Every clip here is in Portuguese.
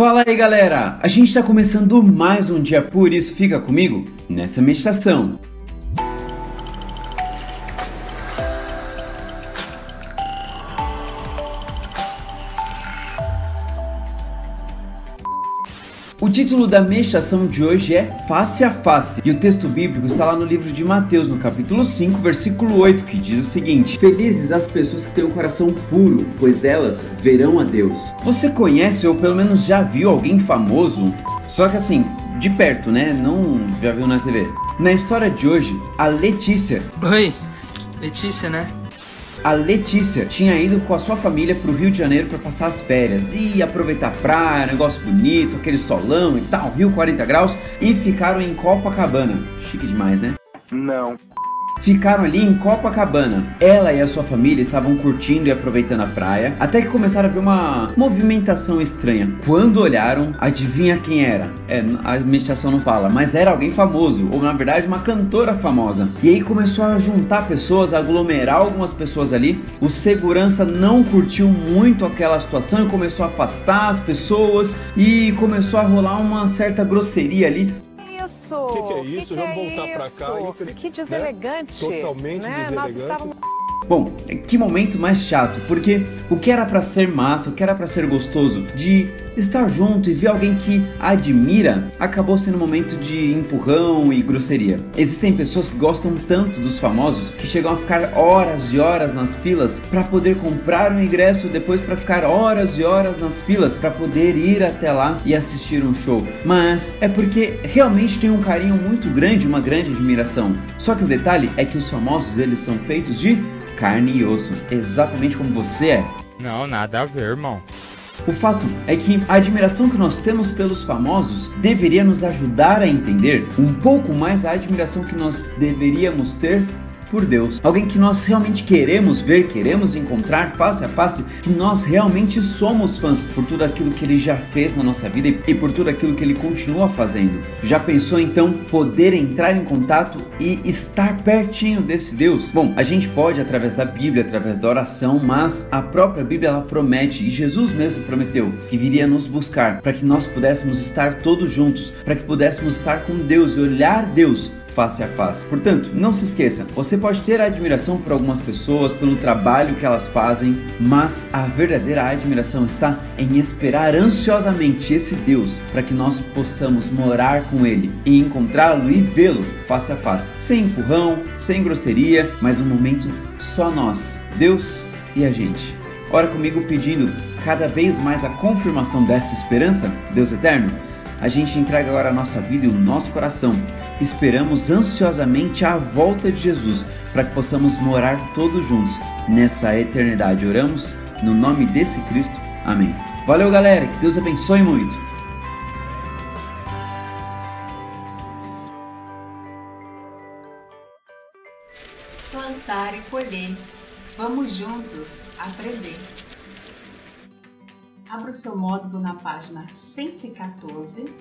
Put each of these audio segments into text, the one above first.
Fala aí galera, a gente está começando mais um dia, por isso fica comigo nessa meditação. O título da meditação de hoje é Face a Face, e o texto bíblico está lá no livro de Mateus, no capítulo 5, versículo 8, que diz o seguinte: Felizes as pessoas que têm o coração puro, pois elas verão a Deus. Você conhece ou pelo menos já viu alguém famoso? Só que assim, de perto, né? Não já viu na TV. Na história de hoje, a Letícia... Oi, Letícia, né? A Letícia tinha ido com a sua família para o Rio de Janeiro para passar as férias e aproveitar a praia, negócio bonito, aquele solão e tal, Rio 40 graus, e ficaram em Copacabana. Chique demais, né? Não. Ficaram ali em Copacabana. Ela e a sua família estavam curtindo e aproveitando a praia, até que começaram a ver uma movimentação estranha. Quando olharam, adivinha quem era? A meditação não fala, mas era alguém famoso, ou na verdade uma cantora famosa. E aí começou a juntar pessoas, a aglomerar algumas pessoas ali. O segurança não curtiu muito aquela situação e começou a afastar as pessoas e começou a rolar uma certa grosseria ali. O que é isso? Vamos voltar pra cá. Que deselegante. Né? Totalmente deselegante. Nós estávamos... Bom, que momento mais chato, porque o que era pra ser massa, o que era pra ser gostoso de estar junto e ver alguém que admira, acabou sendo um momento de empurrão e grosseria. Existem pessoas que gostam tanto dos famosos que chegam a ficar horas e horas nas filas para poder comprar um ingresso, depois para ficar horas e horas nas filas para poder ir até lá e assistir um show. Mas é porque realmente tem um carinho muito grande, uma grande admiração. Só que o detalhe é que os famosos, eles são feitos de carne e osso, exatamente como você é. Não, nada a ver, irmão. O fato é que a admiração que nós temos pelos famosos deveria nos ajudar a entender um pouco mais a admiração que nós deveríamos ter por Deus. Alguém que nós realmente queremos ver, queremos encontrar face a face, que nós realmente somos fãs por tudo aquilo que Ele já fez na nossa vida e por tudo aquilo que Ele continua fazendo. Já pensou então poder entrar em contato e estar pertinho desse Deus? Bom, a gente pode através da Bíblia, através da oração, mas a própria Bíblia ela promete, e Jesus mesmo prometeu, que viria nos buscar para que nós pudéssemos estar todos juntos, para que pudéssemos estar com Deus e olhar Deus face a face. Portanto, não se esqueça, você pode ter admiração por algumas pessoas, pelo trabalho que elas fazem, mas a verdadeira admiração está em esperar ansiosamente esse Deus para que nós possamos morar com Ele e encontrá-lo e vê-lo face a face, sem empurrão, sem grosseria, mas um momento só nós, Deus e a gente. Ora comigo pedindo cada vez mais a confirmação dessa esperança, Deus eterno. A gente entrega agora a nossa vida e o nosso coração. Esperamos ansiosamente a volta de Jesus para que possamos morar todos juntos nessa eternidade. Oramos no nome desse Cristo. Amém. Valeu, galera. Que Deus abençoe muito. Plantar e colher. Vamos juntos aprender. Abra o seu módulo na página 114.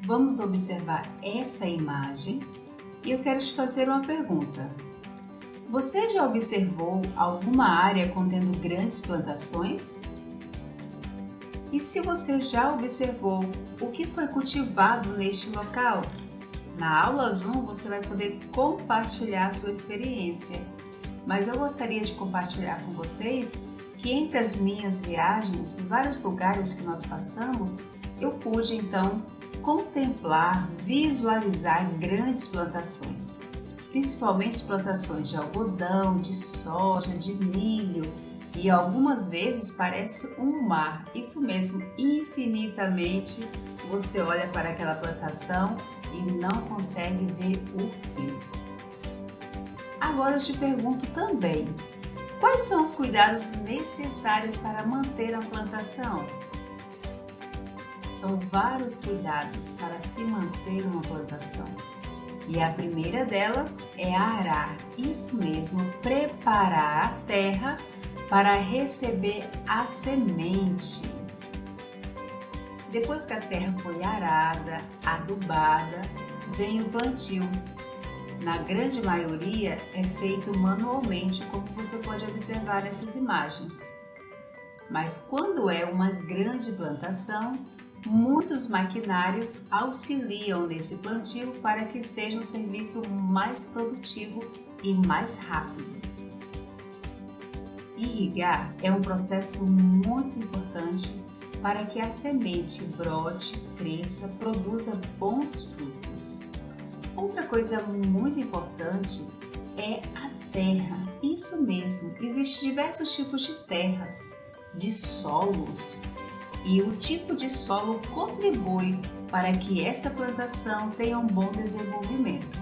Vamos observar esta imagem e eu quero te fazer uma pergunta. Você já observou alguma área contendo grandes plantações? E se você já observou o que foi cultivado neste local? Na aula Zoom você vai poder compartilhar a sua experiência, mas eu gostaria de compartilhar com vocês que entre as minhas viagens, em vários lugares que nós passamos, eu pude então contemplar, visualizar grandes plantações, principalmente plantações de algodão, de soja, de milho, e algumas vezes parece um mar, isso mesmo, infinitamente você olha para aquela plantação e não consegue ver o fim. Agora eu te pergunto também, quais são os cuidados necessários para manter a plantação? São vários cuidados para se manter uma plantação. E a primeira delas é arar, isso mesmo, preparar a terra para receber a semente. Depois que a terra foi arada, adubada, vem o plantio. Na grande maioria é feito manualmente, como você pode observar nessas imagens. Mas quando é uma grande plantação, Muitos maquinários auxiliam nesse plantio para que seja um serviço mais produtivo e mais rápido. Irrigar é um processo muito importante para que a semente brote, cresça, produza bons frutos. Outra coisa muito importante é a terra. Isso mesmo, existem diversos tipos de terras, de solos, e o tipo de solo contribui para que essa plantação tenha um bom desenvolvimento.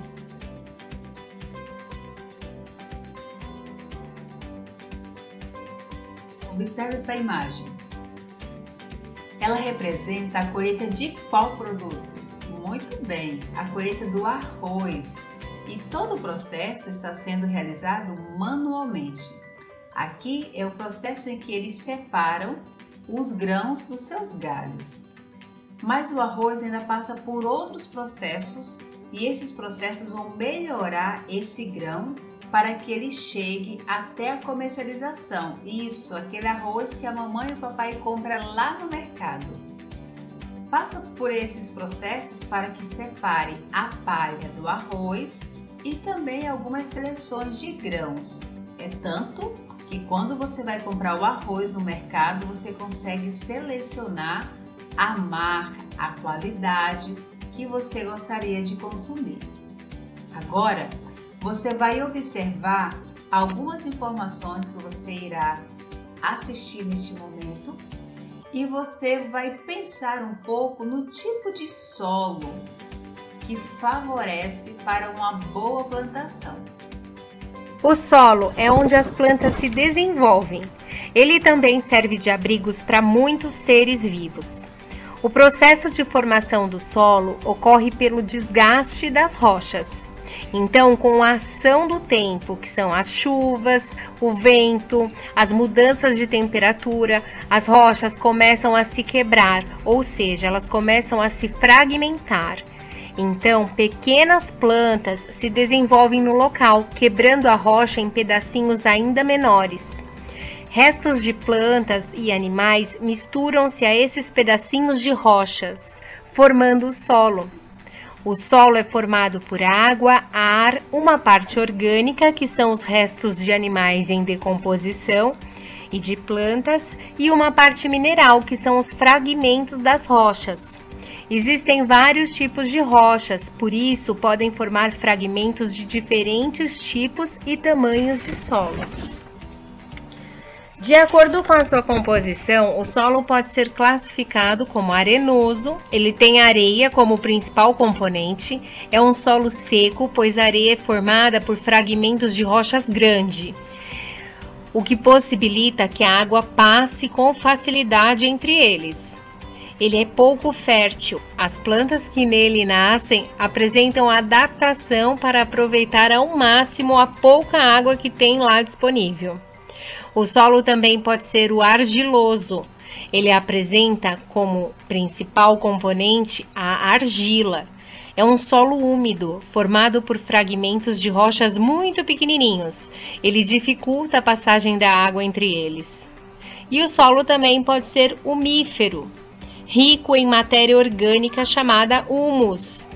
Observe esta imagem. Ela representa a colheita de qual produto? Muito bem, a colheita do arroz. E todo o processo está sendo realizado manualmente. Aqui é o processo em que eles separam os grãos dos seus galhos. Mas o arroz ainda passa por outros processos e esses processos vão melhorar esse grão para que ele chegue até a comercialização. Isso, aquele arroz que a mamãe e o papai compram lá no mercado. Passa por esses processos para que separe a palha do arroz e também algumas seleções de grãos. É tanto que quando você vai comprar o arroz no mercado, você consegue selecionar a marca, a qualidade que você gostaria de consumir. Agora, você vai observar algumas informações que você irá assistir neste momento e você vai pensar um pouco no tipo de solo que favorece para uma boa plantação. O solo é onde as plantas se desenvolvem. Ele também serve de abrigos para muitos seres vivos. O processo de formação do solo ocorre pelo desgaste das rochas. Então, com a ação do tempo, que são as chuvas, o vento, as mudanças de temperatura, as rochas começam a se quebrar, ou seja, elas começam a se fragmentar. Então, pequenas plantas se desenvolvem no local, quebrando a rocha em pedacinhos ainda menores. Restos de plantas e animais misturam-se a esses pedacinhos de rochas, formando o solo. O solo é formado por água, ar, uma parte orgânica, que são os restos de animais em decomposição e de plantas, e uma parte mineral, que são os fragmentos das rochas. Existem vários tipos de rochas, por isso podem formar fragmentos de diferentes tipos e tamanhos de solo. De acordo com a sua composição, o solo pode ser classificado como arenoso, ele tem areia como principal componente, é um solo seco, pois a areia é formada por fragmentos de rochas grandes, o que possibilita que a água passe com facilidade entre eles. Ele é pouco fértil, as plantas que nele nascem apresentam adaptação para aproveitar ao máximo a pouca água que tem lá disponível. O solo também pode ser o argiloso. Ele apresenta como principal componente a argila. É um solo úmido, formado por fragmentos de rochas muito pequenininhos. Ele dificulta a passagem da água entre eles. E o solo também pode ser umífero, rico em matéria orgânica chamada humus.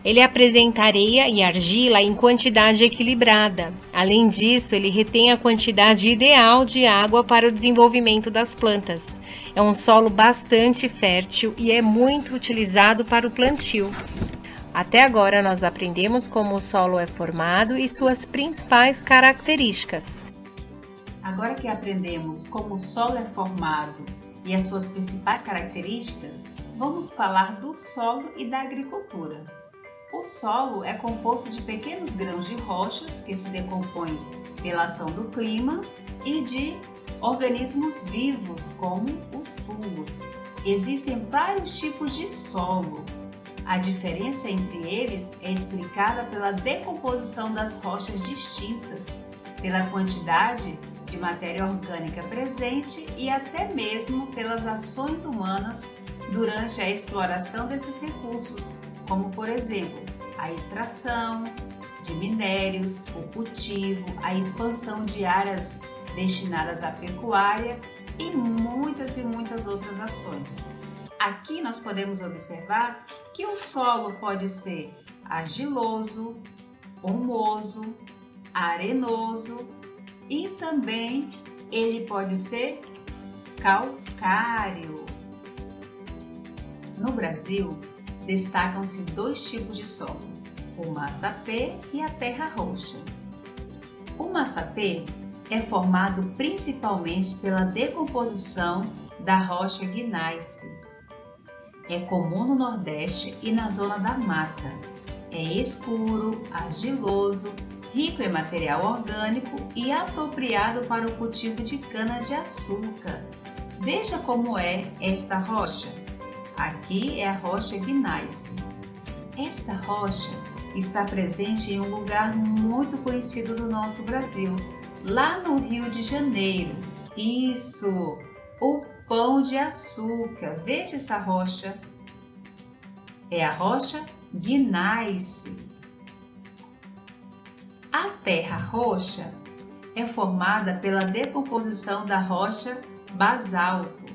Ele apresenta areia e argila em quantidade equilibrada. Além disso, ele retém a quantidade ideal de água para o desenvolvimento das plantas. É um solo bastante fértil e é muito utilizado para o plantio. Até agora nós aprendemos como o solo é formado e suas principais características. Agora que aprendemos como o solo é formado e as suas principais características, vamos falar do solo e da agricultura. O solo é composto de pequenos grãos de rochas que se decompõem pela ação do clima e de organismos vivos, como os fungos. Existem vários tipos de solo. A diferença entre eles é explicada pela decomposição das rochas distintas, pela quantidade de matéria orgânica presente e até mesmo pelas ações humanas durante a exploração desses recursos, como por exemplo, a extração de minérios, o cultivo, a expansão de áreas destinadas à pecuária e muitas outras ações. Aqui nós podemos observar que o solo pode ser argiloso, humoso, arenoso e também ele pode ser calcário. No Brasil, destacam-se dois tipos de solo, o massapê e a terra roxa. O massapê é formado principalmente pela decomposição da rocha gneiss. É comum no Nordeste e na zona da mata. É escuro, argiloso, rico em material orgânico e apropriado para o cultivo de cana-de-açúcar. Veja como é esta rocha. Aqui é a rocha gneiss. Esta rocha está presente em um lugar muito conhecido do nosso Brasil, lá no Rio de Janeiro. Isso! O Pão de Açúcar. Veja essa rocha. É a rocha gneiss. A terra roxa é formada pela decomposição da rocha basalto.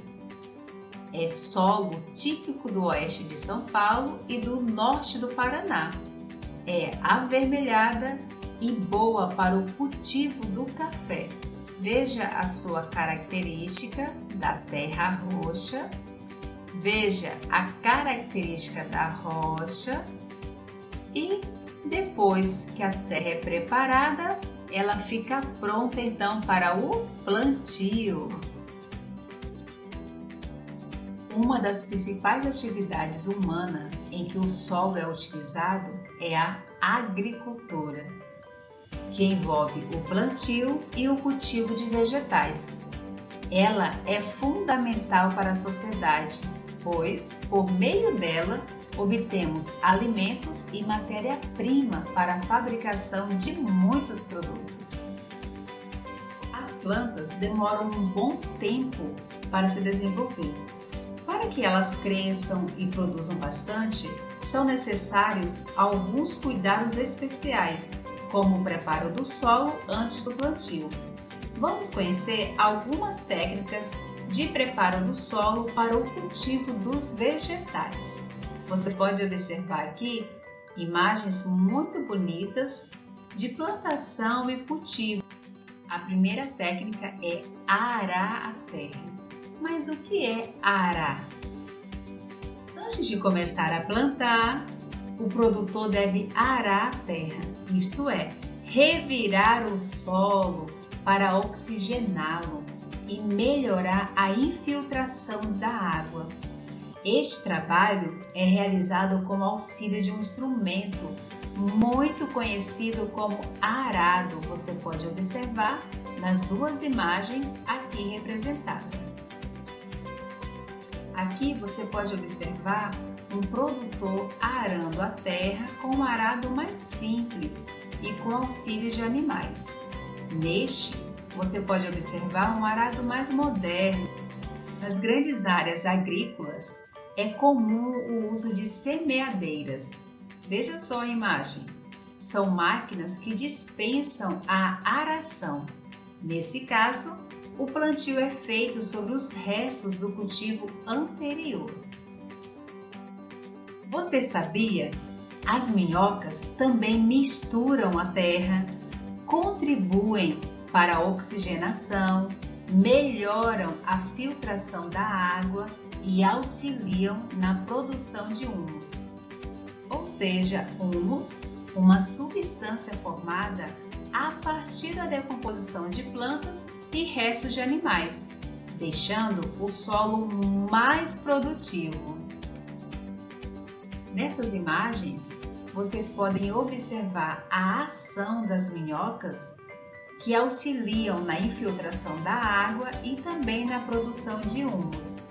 É solo típico do oeste de São Paulo e do norte do Paraná. É avermelhada e boa para o cultivo do café. Veja a sua característica da terra roxa. Veja a característica da rocha. E depois que a terra é preparada, ela fica pronta então para o plantio. Uma das principais atividades humanas em que o solo é utilizado é a agricultura, que envolve o plantio e o cultivo de vegetais. Ela é fundamental para a sociedade, pois, por meio dela, obtemos alimentos e matéria-prima para a fabricação de muitos produtos. As plantas demoram um bom tempo para se desenvolver. Para que elas cresçam e produzam bastante, são necessários alguns cuidados especiais, como o preparo do solo antes do plantio. Vamos conhecer algumas técnicas de preparo do solo para o cultivo dos vegetais. Você pode observar aqui imagens muito bonitas de plantação e cultivo. A primeira técnica é arar a terra. Mas o que é arar? Antes de começar a plantar, o produtor deve arar a terra, isto é, revirar o solo para oxigená-lo e melhorar a infiltração da água. Este trabalho é realizado com o auxílio de um instrumento muito conhecido como arado. Você pode observar nas duas imagens aqui representadas. Aqui você pode observar um produtor arando a terra com um arado mais simples e com auxílio de animais. Neste, você pode observar um arado mais moderno. Nas grandes áreas agrícolas, é comum o uso de semeadeiras. Veja só a imagem. São máquinas que dispensam a aração. Nesse caso, o plantio é feito sobre os restos do cultivo anterior. Você sabia? As minhocas também misturam a terra, contribuem para a oxigenação, melhoram a filtração da água e auxiliam na produção de humus. Ou seja, humus, uma substância formada a partir da decomposição de plantas e restos de animais, deixando o solo mais produtivo. Nessas imagens, vocês podem observar a ação das minhocas que auxiliam na infiltração da água e também na produção de humus.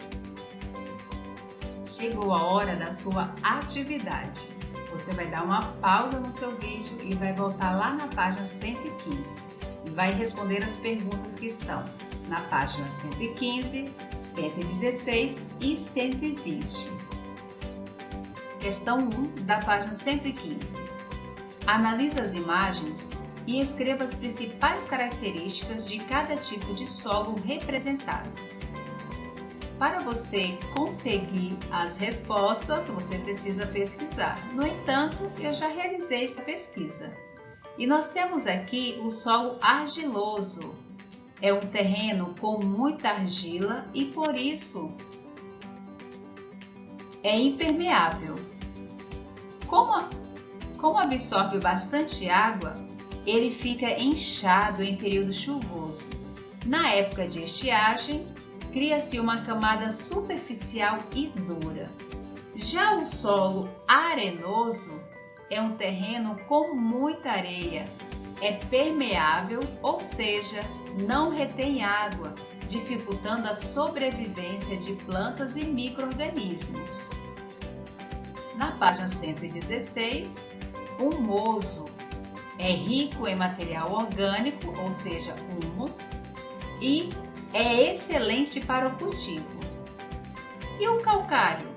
Chegou a hora da sua atividade. Você vai dar uma pausa no seu vídeo e vai voltar lá na página 115 e vai responder as perguntas que estão na página 115, 116 e 120. Questão 1 da página 115. Analise as imagens e escreva as principais características de cada tipo de solo representado. Para você conseguir as respostas, você precisa pesquisar. No entanto, eu já realizei essa pesquisa. E nós temos aqui o solo argiloso. É um terreno com muita argila e por isso é impermeável. Como absorve bastante água, ele fica inchado em período chuvoso. Na época de estiagem, cria-se uma camada superficial e dura. Já o solo arenoso é um terreno com muita areia, é permeável, ou seja, não retém água, dificultando a sobrevivência de plantas e micro-organismos. Na página 116, humoso é rico em material orgânico, ou seja, humus, e é excelente para o cultivo. E o calcário?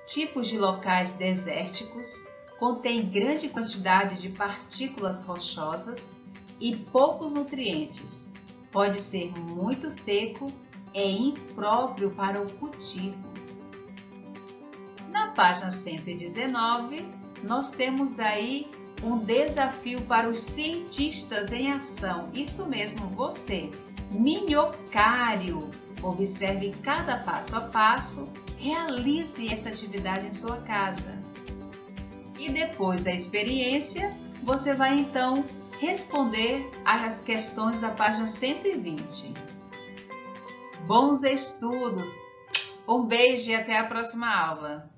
Tipos de locais desérticos, contém grande quantidade de partículas rochosas e poucos nutrientes. Pode ser muito seco, é impróprio para o cultivo. Na página 119, nós temos aí um desafio para os cientistas em ação. Isso mesmo, você, minhocário. Observe cada passo a passo, realize esta atividade em sua casa. E depois da experiência, você vai então responder às questões da página 120. Bons estudos! Um beijo e até a próxima aula!